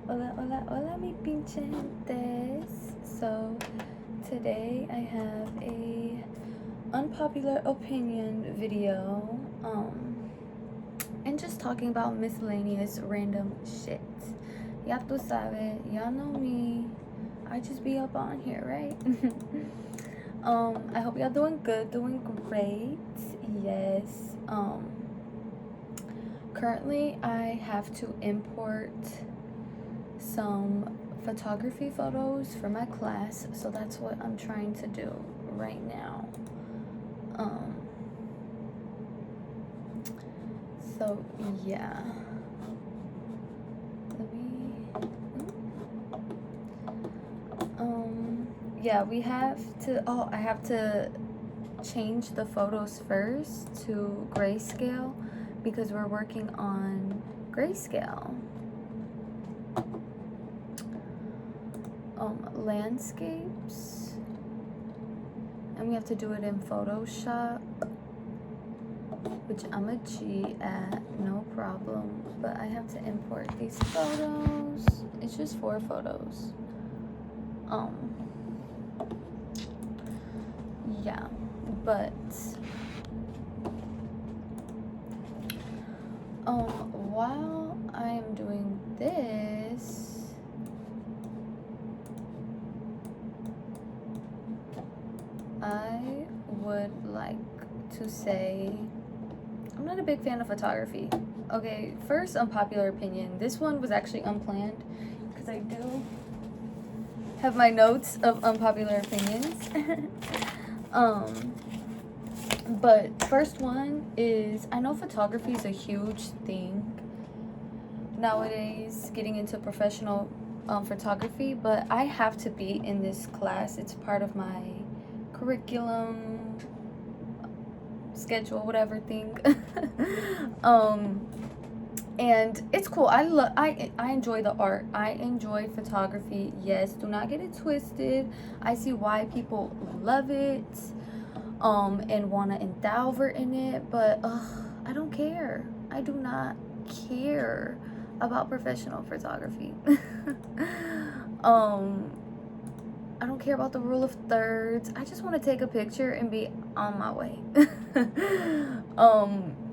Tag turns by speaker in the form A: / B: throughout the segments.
A: Hola, hola, hola, mi pinche gentes. So, today I have a unpopular opinion video, and just talking about miscellaneous random shit. Ya tu sabe, y'all know me. I just be up on here, right? I hope y'all doing good, doing great. Yes. Currently I have to import some photography photos for my class, so that's what I'm trying to do right now. So yeah, let me yeah, we have to I have to change the photos first to grayscale because we're working on grayscale. Landscapes, and we have to do it in Photoshop, which I'm a G at, no problem. But I have to import these photos. It's just 4 photos. Yeah, but while I am doing this, I would like to say I'm not a big fan of photography. Okay, first unpopular opinion. This one was actually unplanned because I do have my notes of unpopular opinions. But first one is, I know photography is a huge thing nowadays, getting into professional photography, but I have to be in this class. It's part of my curriculum, schedule, whatever thing. And it's cool. I enjoy the art. I enjoy photography. Yes, do not get it twisted. I see why people love it and want to endeavor in it, but I don't care. I do not care about professional photography. I don't care about the rule of thirds. I just want to take a picture and be on my way.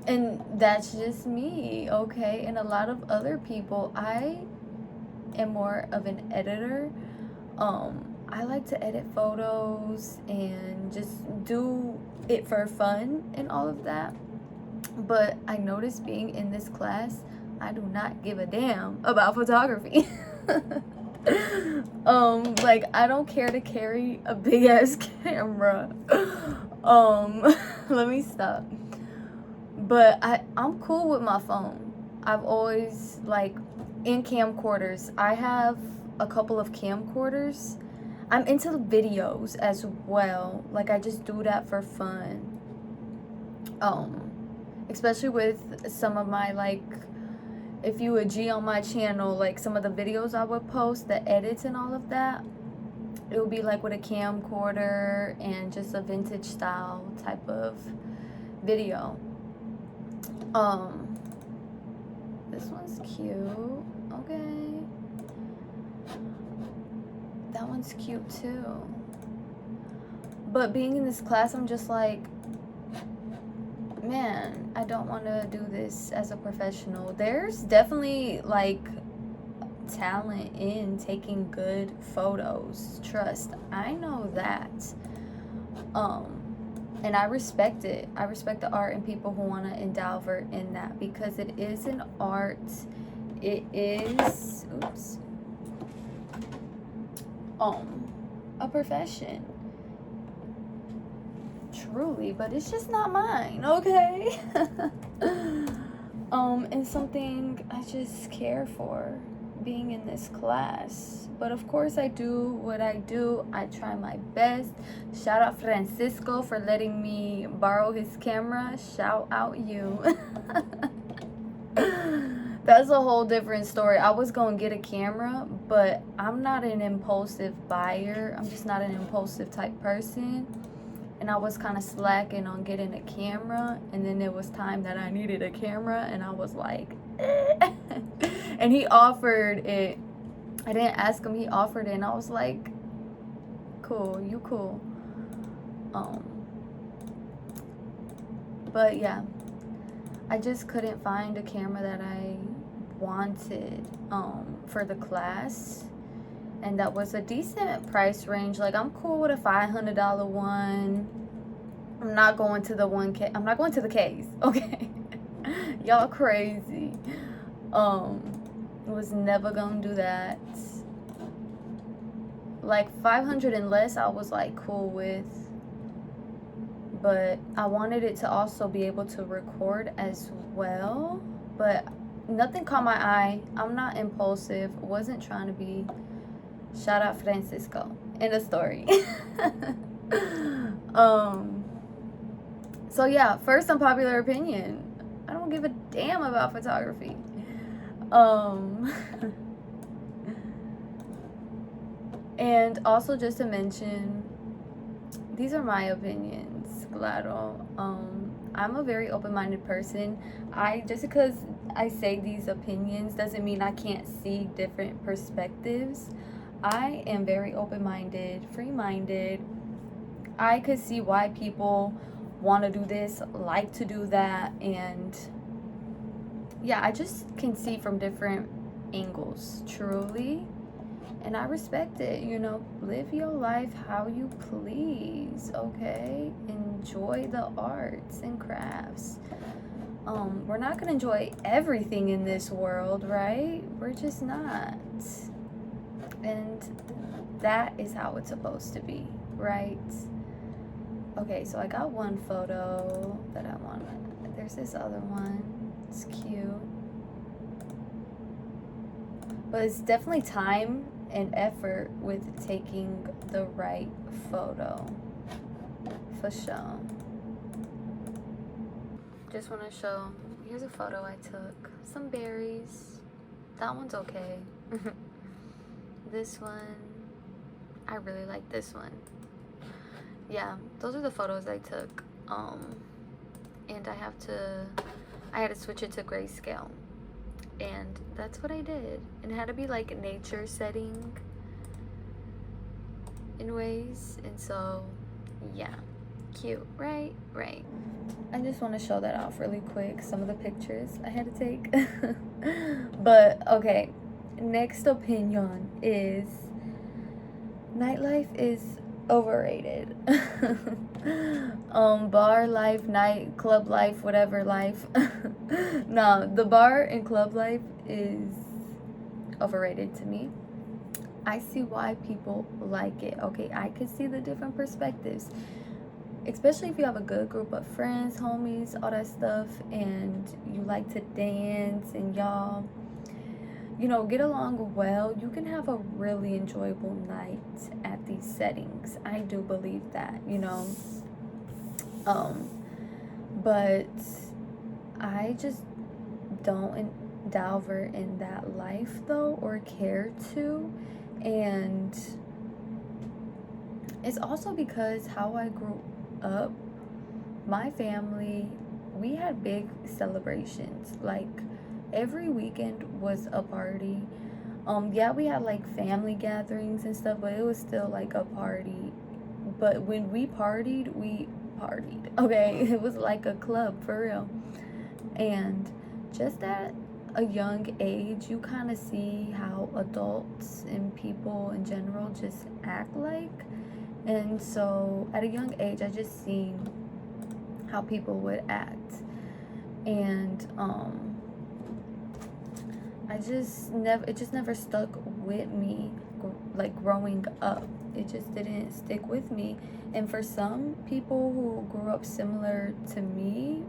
A: And that's just me, okay? And a lot of other people, I am more of an editor. I like to edit photos and just do it for fun and all of that. But I noticed being in this class, I do not give a damn about photography. Like, I don't care to carry a big ass camera. Let me stop. But I'm cool with my phone. I've always, like, in camcorders, I have a couple of camcorders. I'm into videos as well. Like, I just do that for fun. Especially with some of my, like, if you a G on my channel, like some of the videos I would post, the edits and all of that, it would be like with a camcorder and just a vintage style type of video. This one's cute. Okay. That one's cute too. But being in this class, I'm just like, man, I don't want to do this as a professional. There's definitely, like, talent in taking good photos. Trust. I know that. And I respect it. I respect the art and people who want to endeavor in that, because it is an art. It is, a profession. Truly, but it's just not mine, okay? And something I just care for, being in this class. But of course I do what I do. I try my best. Shout out Francisco for letting me borrow his camera. Shout out you. That's a whole different story. I was gonna get a camera, but I'm not an impulsive buyer. I'm just not an impulsive type person. And I was kind of slacking on getting a camera, and then it was time that I needed a camera, and I was like, eh. And he offered it I didn't ask him, he offered it, and I was like, cool, you cool. But yeah, I just couldn't find a camera that I wanted for the class, and that was a decent price range. Like, I'm cool with a $500 one. I'm not going to the 1K. I'm not going to the K's, okay? Y'all crazy. Was never gonna do that. Like 500 and less I was like cool with, but I wanted it to also be able to record as well. But nothing caught my eye. I'm not impulsive, wasn't trying to be. Shout out Francisco in the story. So yeah, first unpopular opinion, I don't give a damn about photography. And also, just to mention, these are my opinions, claro. I'm a very open-minded person. Just because I say these opinions doesn't mean I can't see different perspectives. I am very open-minded, free-minded. I could see why people want to do this, like to do that, and yeah, I just can see from different angles, truly. And I respect it, you know. Live your life how you please, okay? Enjoy the arts and crafts. We're not gonna enjoy everything in this world, right? We're just not. And that is how it's supposed to be, right? Okay, so I got one photo that I want. There's this other one. It's cute. But it's definitely time and effort with taking the right photo, for sure. Just want to show, here's a photo I took. Some berries. That one's okay. This one, I really like this one. Yeah, those are the photos I took. And I had to switch it to grayscale. And that's what I did. And it had to be like a nature setting in ways. And so, yeah, cute, right? Right. I just want to show that off really quick, some of the pictures I had to take. But, okay, next opinion is nightlife is overrated. Bar life, night, club life, whatever life. No, the bar and club life is overrated to me. I see why people like it. Okay, I could see the different perspectives, especially if you have a good group of friends, homies, all that stuff, and you like to dance and y'all, you know, get along well. You can have a really enjoyable night at these settings. I do believe that, you know. But I just don't delve in that life though, or care to. And it's also because how I grew up, my family, we had big celebrations. Like every weekend was a party. Yeah, we had like family gatherings and stuff, but it was still like a party. But when we partied, okay? It was like a club for real. And just at a young age, you kind of see how adults and people in general just act like. And so at a young age, I just seen how people would act. And it just never stuck with me, like growing up. It just didn't stick with me. And for some people who grew up similar to me,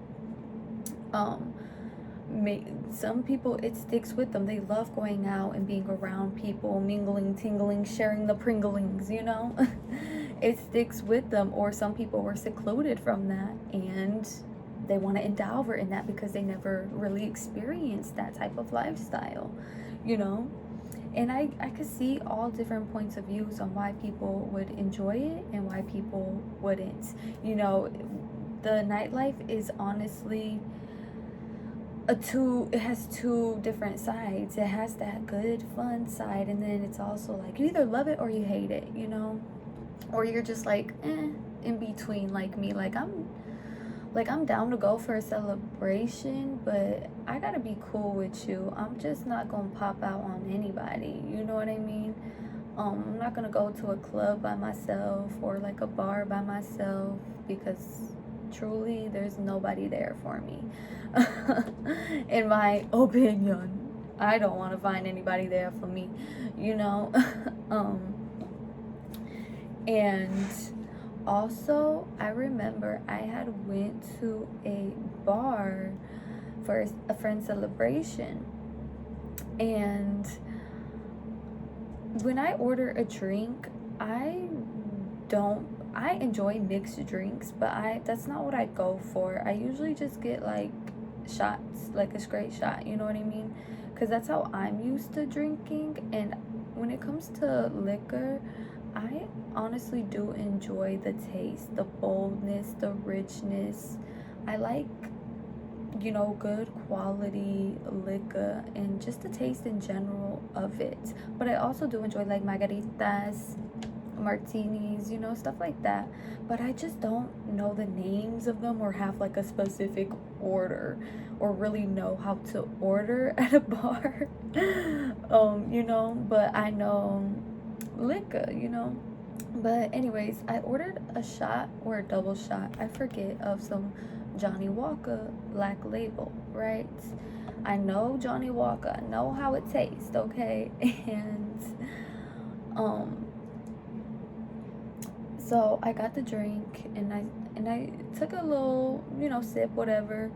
A: some people, it sticks with them. They love going out and being around people, mingling, tingling, sharing the pringlings, you know. It sticks with them. Or some people were secluded from that and they want to endow in that because they never really experienced that type of lifestyle, you know. And I could see all different points of views on why people would enjoy it and why people wouldn't. You know, the nightlife is honestly it has two different sides. It has that good fun side, and then it's also like you either love it or you hate it, you know, or you're just like in between, like me. I'm down to go for a celebration, but I gotta be cool with you. I'm just not gonna pop out on anybody, you know what I mean? I'm not gonna go to a club by myself or like a bar by myself, because truly there's nobody there for me. In my opinion, I don't want to find anybody there for me, you know. And also I remember I had went to a bar for a friend's celebration, and when I order a drink, I enjoy mixed drinks, but that's not what I go for. I usually just get like shots, like a straight shot, you know what I mean? Because that's how I'm used to drinking. And when it comes to liquor, I honestly do enjoy the taste, the boldness, the richness. I like, you know, good quality liquor and just the taste in general of it. But I also do enjoy like margaritas, martinis, you know, stuff like that. But I just don't know the names of them or have like a specific order or really know how to order at a bar. You know, but I know liquor, you know. But anyways, I ordered a shot or a double shot, I forget, of some Johnny Walker Black Label, right? I know Johnny Walker, I know how it tastes, okay? And so I got the drink, and I took a little, you know, sip, whatever,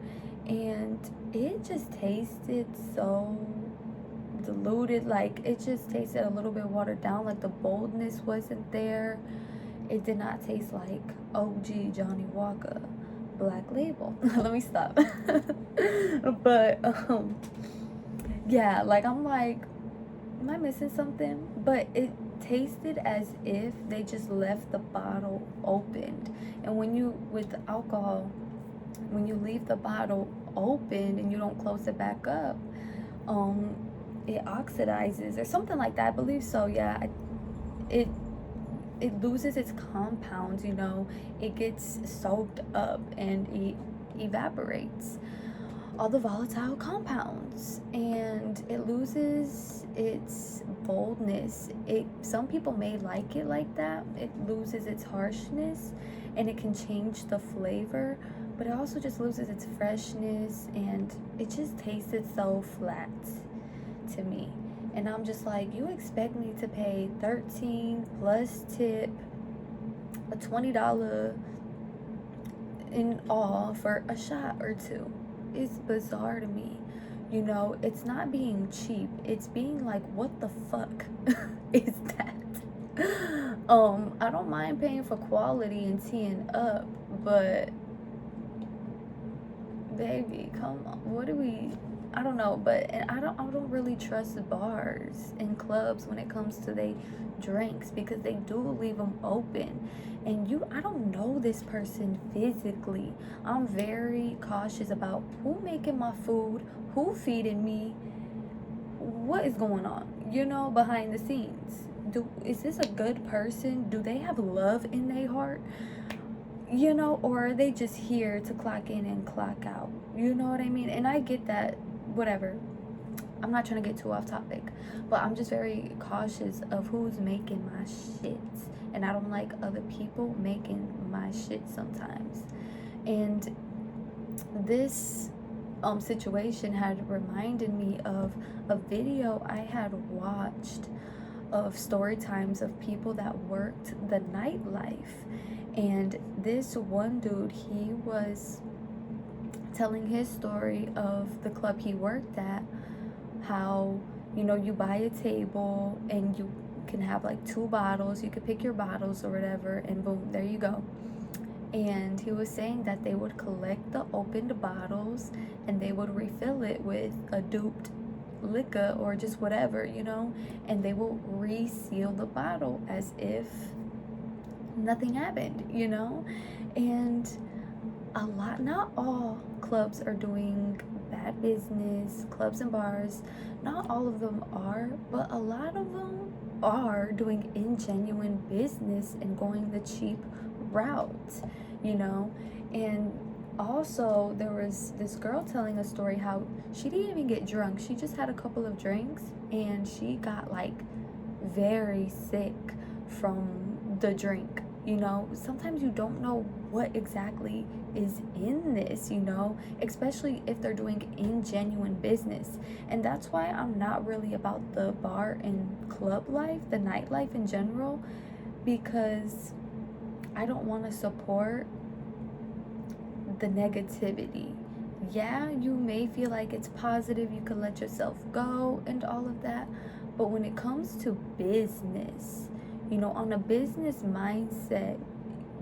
A: and it just tasted so diluted. Like, it just tasted a little bit watered down. Like, the boldness wasn't there. It did not taste like OG Johnny Walker Black Label. Let me stop. But yeah, like, I'm like, am I missing something? But it tasted as if they just left the bottle opened. And with alcohol, when you leave the bottle open and you don't close it back up, it oxidizes or something like that. I believe so. Yeah, it loses its compounds, you know. It gets soaked up and it evaporates all the volatile compounds, and it loses its boldness. Some people may like it like that. It loses its harshness and it can change the flavor, but it also just loses its freshness, and it just tasted so flat to me. And I'm just like, you expect me to pay $13 plus tip, a $20 in all for a shot or two? It's bizarre to me. You know, it's not being cheap. It's being like, what the fuck is that? I don't mind paying for quality and teeing up, but baby, come on. I don't know, but I don't really trust bars and clubs when it comes to they drinks, because they do leave them open, and I don't know this person physically. I'm very cautious about who making my food, who feeding me, what is going on, you know, behind the scenes. Is this a good person? Do they have love in their heart? You know, or are they just here to clock in and clock out? You know what I mean? And I get that, whatever. I'm not trying to get too off topic, but I'm just very cautious of who's making my shit. And I don't like other people making my shit sometimes. And this situation had reminded me of a video I had watched of story times of people that worked the nightlife. And this one dude, he was telling his story of the club he worked at, how, you know, you buy a table and you can have like 2 bottles, you could pick your bottles or whatever, and boom, there you go. And he was saying that they would collect the opened bottles and they would refill it with a duped liquor or just whatever, you know, and they will reseal the bottle as if nothing happened, you know. And not all clubs are doing bad business, clubs and bars. Not all of them are, but a lot of them are doing ingenuine business and going the cheap route, you know. And also, there was this girl telling a story how she didn't even get drunk. She just had a couple of drinks and she got like very sick from the drink. You know, sometimes you don't know what exactly is in this, you know, especially if they're doing ingenuine business. And that's why I'm not really about the bar and club life, the nightlife in general, because I don't want to support the negativity. Yeah, you may feel like it's positive, you can let yourself go and all of that, but when it comes to business, you know, on a business mindset,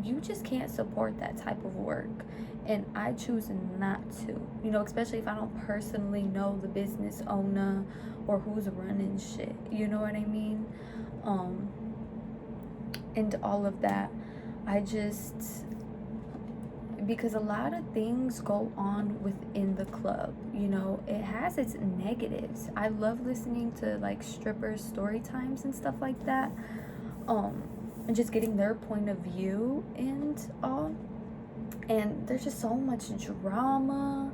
A: you just can't support that type of work. And I choose not to, you know, especially if I don't personally know the business owner or who's running shit, you know what I mean? And all of that. Because a lot of things go on within the club, you know, it has its negatives. I love listening to like strippers story times and stuff like that, and just getting their point of view and all. And there's just so much drama,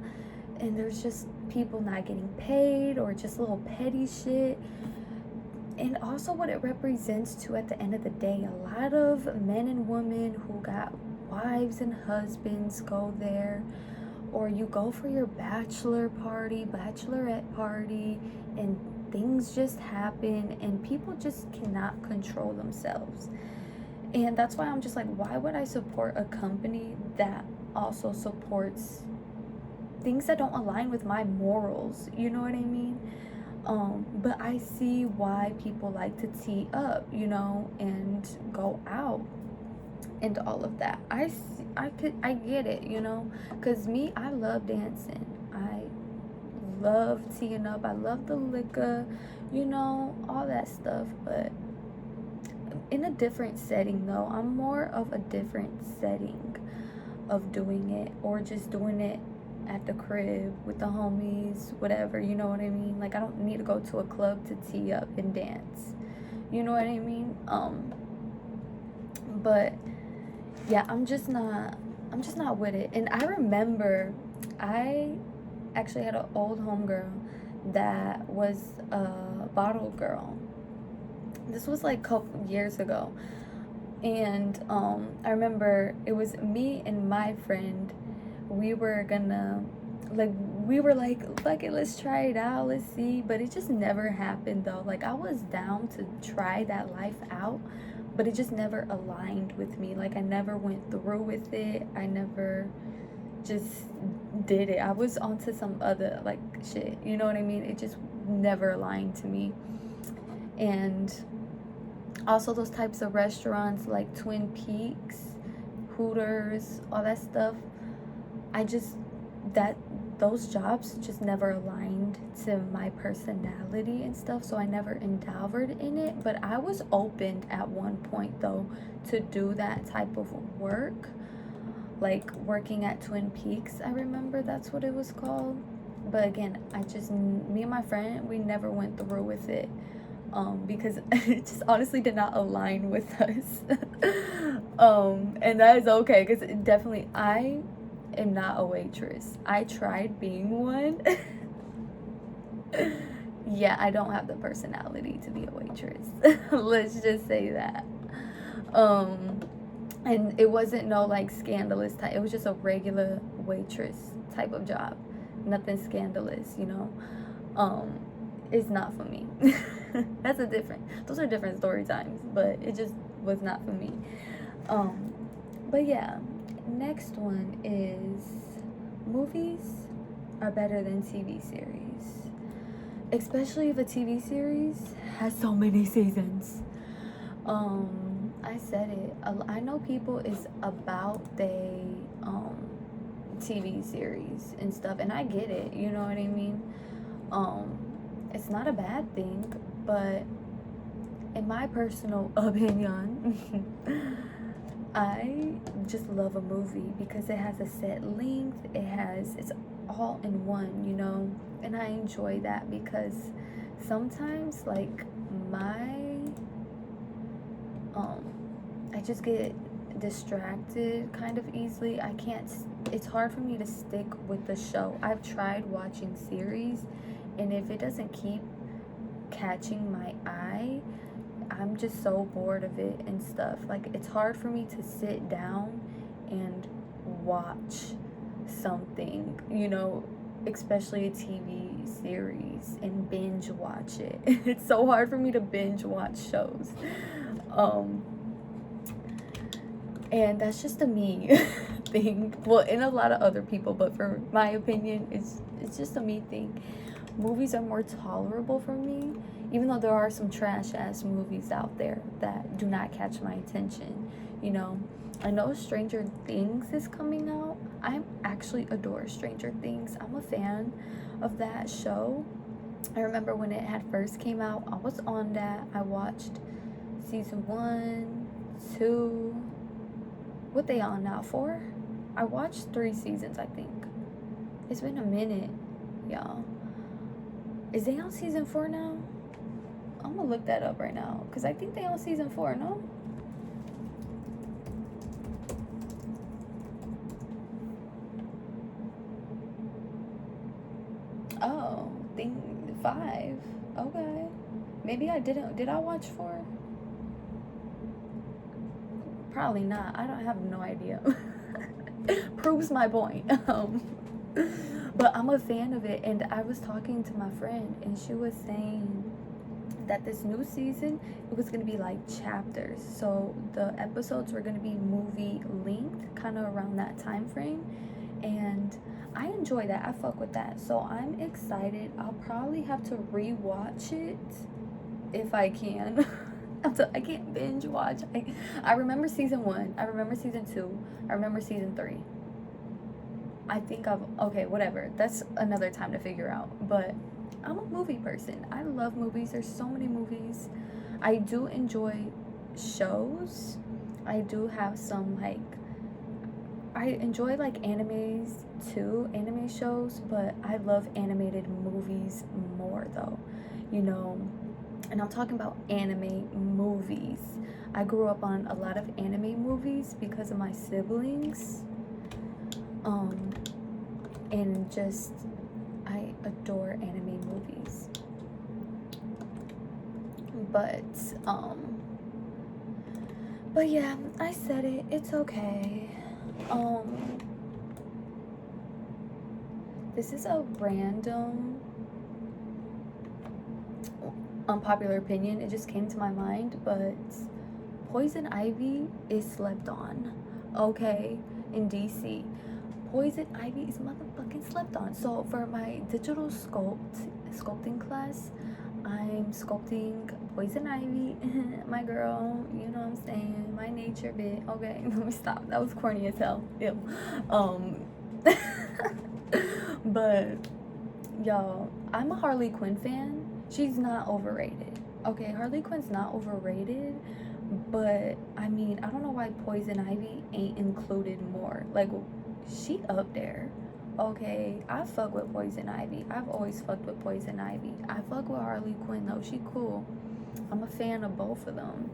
A: and there's just people not getting paid or just little petty shit. And also what it represents too at the end of the day, a lot of men and women who got wives and husbands go there, or you go for your bachelor party, bachelorette party, and things just happen and people just cannot control themselves. And that's why I'm just like, why would I support a company that also supports things that don't align with my morals? You know what I mean? But I see why people like to tee up, you know, and go out and all of that. I get it, you know, because me, I love dancing. I love teeing up. I love the liquor, you know, all that stuff. But in a different setting, though, I'm more of a different setting of doing it, or just doing it at the crib with the homies, whatever, you know what I mean? Like, I don't need to go to a club to tee up and dance, you know what I mean? But yeah, I'm just not with it. And I remember I actually had an old homegirl that was a bottle girl. This was like a couple years ago. And I remember it was me and my friend. We were like, fuck it, let's try it out, let's see. But it just never happened though. Like, I was down to try that life out, but it just never aligned with me. Like, I never went through with it. I never just did it. I was onto some other like shit, you know what I mean? It just never aligned to me. And also those types of restaurants like Twin Peaks, Hooters, all that stuff, those jobs just never aligned to my personality and stuff, so I never endeavored in it. But I was open at one point though to do that type of work, like working at Twin Peaks. I remember that's what it was called. But again, me and my friend, we never went through with it, because it just honestly did not align with us. And that is okay, because definitely I am not a waitress. I tried being one. Yeah, I don't have the personality to be a waitress. Let's just say that. And it wasn't no like scandalous type. It was just a regular waitress type of job. Nothing scandalous, you know. It's not for me. Those are different story times, but it just was not for me. But yeah, next one is movies are better than TV series, especially if a TV series has so many seasons. I said it. I know people is about they TV series and stuff, and I get it. You know what I mean? It's not a bad thing, but in my personal opinion, I just love a movie because it has a set length. It's all in one, you know? And I enjoy that because sometimes, like, I just get distracted kind of easily. It's hard for me to stick with the show. I've tried watching series, and if it doesn't keep catching my eye, I'm just so bored of it and stuff. Like, it's hard for me to sit down and watch something, you know, especially a TV series, and binge watch it. It's so hard for me to binge watch shows. And that's just a me thing. Well, in a lot of other people, but for my opinion, it's just a me thing. Movies are more tolerable for me, even though there are some trash ass movies out there that do not catch my attention. You know, I know Stranger Things is coming out. I actually adore Stranger Things. I'm a fan of that show. I remember when it had first came out, I was on that. I watched season 1, 2. What they on now? 4? I watched 3 seasons, I think. It's been a minute, y'all. Is they on season 4 now? I'm gonna look that up right now, because I think they on season 4, no? Oh, think 5. Okay. Maybe I didn't. Did I watch 4? Probably not. I don't have no idea. Proves my point. But I'm a fan of it, and I was talking to my friend, and she was saying that this new season, it was going to be like chapters, so the episodes were going to be movie length, kind of around that time frame, and I enjoy that. I fuck with that, so I'm excited. I'll probably have to rewatch it if I can. I can't binge watch. I remember season 1, I remember season 2, I remember season 3. I think okay, whatever. That's another time to figure out. But I'm a movie person. I love movies. There's so many movies. I do enjoy shows. I do have some, like, I enjoy, like, animes too, anime shows, but I love animated movies more, though, you know. And I'm talking about anime movies. I grew up on a lot of anime movies because of my siblings. And just, I adore anime movies. But yeah, I said it. It's okay. This is a random unpopular opinion. It just came to my mind, but poison ivy is slept on. Okay, in DC. Poison ivy is motherfucking slept on. So for my digital sculpting class, I'm sculpting poison ivy. My girl, you know what I'm saying, my nature bit. Okay, let me stop. That was corny as hell. Ew. But y'all, I'm a Harley Quinn fan. She's not overrated. Okay, Harley Quinn's not overrated, but I mean, I don't know why poison ivy ain't included more. Like, she up there. Okay, I fuck with poison ivy. I've always fucked with poison ivy. I fuck with Harley Quinn though. She cool. I'm a fan of both of them.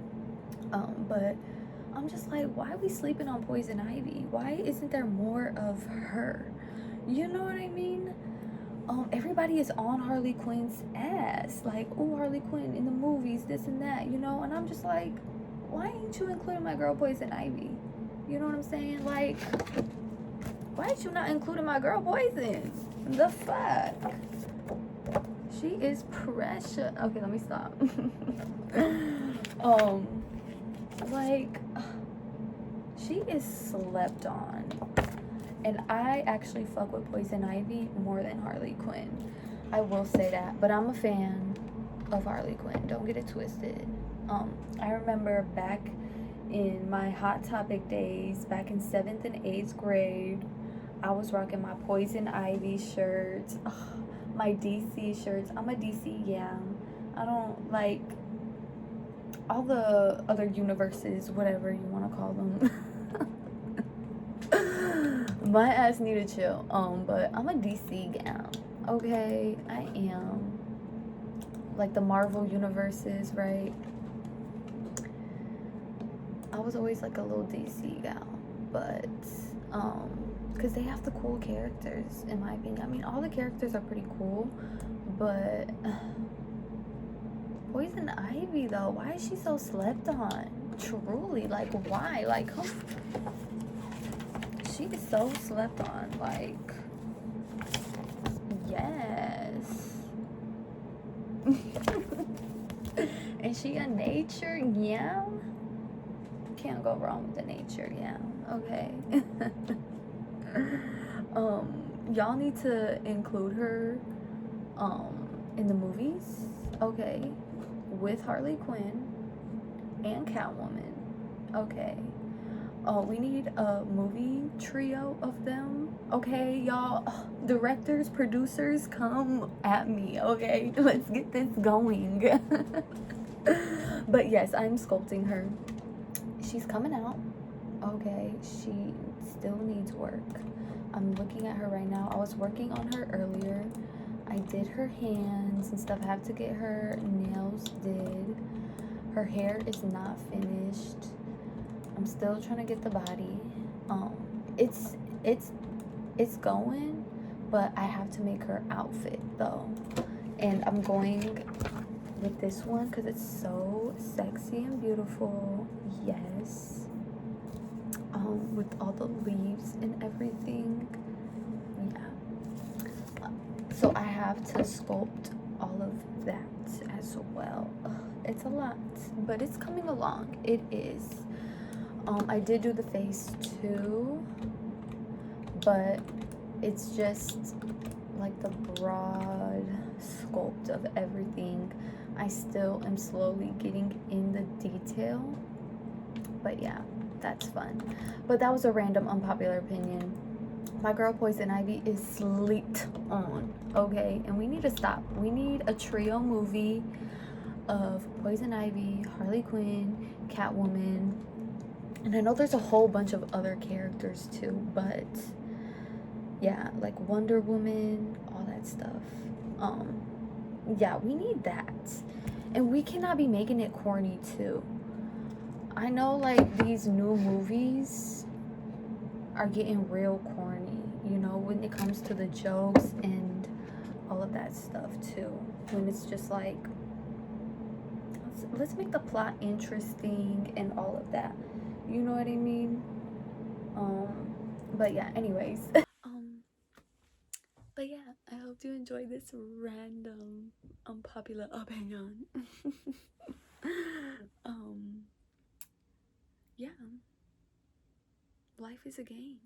A: But I'm just like, why are we sleeping on poison ivy? Why isn't there more of her? You know what I mean? Everybody is on Harley Quinn's ass. Like, oh, Harley Quinn in the movies, this and that, you know? And I'm just like, why ain't you including my girl Poison Ivy? You know what I'm saying? Like, why ain't you not including my girl Poison? The fuck? She is precious. Okay, let me stop. Like, she is slept on. And I actually fuck with Poison Ivy more than Harley Quinn. I will say that. But I'm a fan of Harley Quinn. Don't get it twisted. I remember back in my Hot Topic days, back in 7th and 8th grade, I was rocking my Poison Ivy shirts. My DC shirts. I'm a DC yam. I don't like all the other universes, whatever you want to call them. My ass need to chill. But I'm a DC gal. Okay, I am. Like the Marvel universes, right? I was always like a little DC gal, but because they have the cool characters, in my opinion. I mean, all the characters are pretty cool, but Poison Ivy though, why is she so slept on? Truly, like why? Like, she is so slept on. Like, yes. And she a nature yam? Can't go wrong with the nature yam. Okay. Y'all need to include her in the movies, okay, with Harley Quinn and Catwoman. Okay. We need a movie trio of them. Okay, y'all. Directors, producers, come at me. Okay, let's get this going. But yes, I'm sculpting her. She's coming out. Okay, she still needs work. I'm looking at her right now. I was working on her earlier. I did her hands and stuff. I have to get her nails did. Her hair is not finished. I'm still trying to get the body. It's going, but I have to make her outfit though. And I'm going with this one because it's so sexy and beautiful. Yes. With all the leaves and everything. Yeah. So I have to sculpt all of that as well. It's a lot, but it's coming along. It is. I did do the face too, but it's just like the broad sculpt of everything. I still am slowly getting in the detail, but yeah, that's fun. But that was a random unpopular opinion. My girl Poison Ivy is slept on, okay? And we need to stop. We need a trio movie of Poison Ivy, Harley Quinn, Catwoman, and I know there's a whole bunch of other characters too, but yeah, like Wonder Woman, all that stuff. Yeah, we need that. And we cannot be making it corny too. I know like these new movies are getting real corny, you know, when it comes to the jokes and all of that stuff too. When it's just like, let's make the plot interesting and all of that. You know what I mean? But yeah, anyways. But yeah, I hope you enjoyed this random unpopular opinion. Yeah. Life is a game.